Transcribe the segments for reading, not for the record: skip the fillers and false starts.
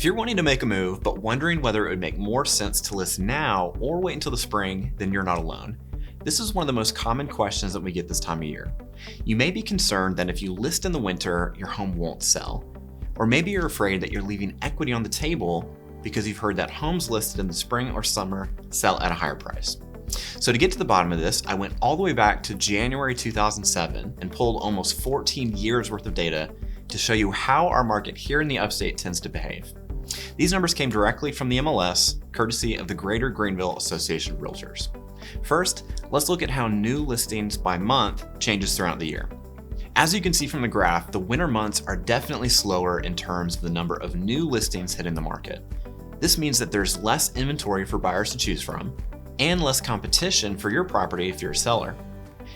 If you're wanting to make a move but wondering whether it would make more sense to list now or wait until the spring, then you're not alone. This is one of the most common questions that we get this time of year. You may be concerned that if you list in the winter, your home won't sell. Or maybe you're afraid that you're leaving equity on the table because you've heard that homes listed in the spring or summer sell at a higher price. So to get to the bottom of this, I went all the way back to January 2007 and pulled almost 14 years worth of data to show you how our market here in the upstate tends to behave. These numbers came directly from the MLS, courtesy of the Greater Greenville Association of Realtors. First, let's look at how new listings by month changes throughout the year. As you can see from the graph, the winter months are definitely slower in terms of the number of new listings hitting the market. This means that there's less inventory for buyers to choose from, and less competition for your property if you're a seller.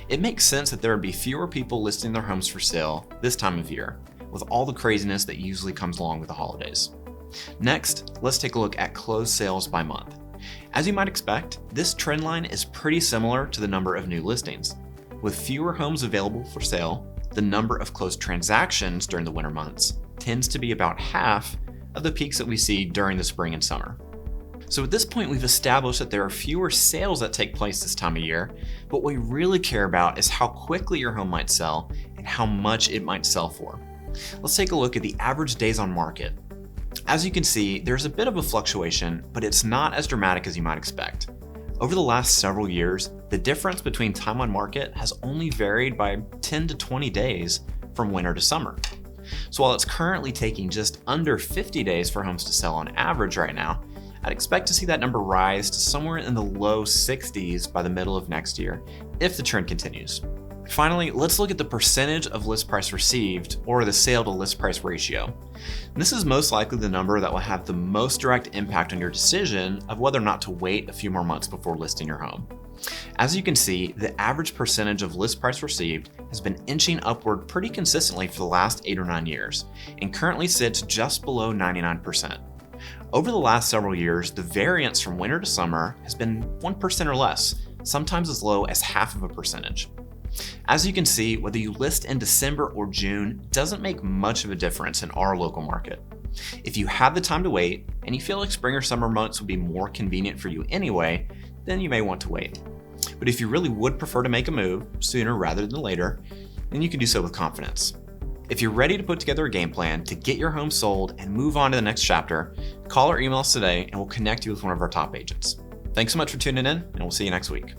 It makes sense that there would be fewer people listing their homes for sale this time of year, with all the craziness that usually comes along with the holidays. Next, let's take a look at closed sales by month. As you might expect, this trend line is pretty similar to the number of new listings. With fewer homes available for sale, the number of closed transactions during the winter months tends to be about half of the peaks that we see during the spring and summer. So at this point, we've established that there are fewer sales that take place this time of year, but what we really care about is how quickly your home might sell and how much it might sell for. Let's take a look at the average days on market. As you can see, there's a bit of a fluctuation, but it's not as dramatic as you might expect. Over the last several years, the difference between time on market has only varied by 10 to 20 days from winter to summer. So while it's currently taking just under 50 days for homes to sell on average right now, I'd expect to see that number rise to somewhere in the low 60s by the middle of next year, if the trend continues. Finally, let's look at the percentage of list price received, or the sale to list price ratio. And this is most likely the number that will have the most direct impact on your decision of whether or not to wait a few more months before listing your home. As you can see, the average percentage of list price received has been inching upward pretty consistently for the last 8 or 9 years, and currently sits just below 99%. Over the last several years, the variance from winter to summer has been 1% or less, sometimes as low as half of a percentage. As you can see, whether you list in December or June doesn't make much of a difference in our local market. If you have the time to wait, and you feel like spring or summer months would be more convenient for you anyway, then you may want to wait. But if you really would prefer to make a move sooner rather than later, then you can do so with confidence. If you're ready to put together a game plan to get your home sold and move on to the next chapter, call or email us today and we'll connect you with one of our top agents. Thanks so much for tuning in, and we'll see you next week.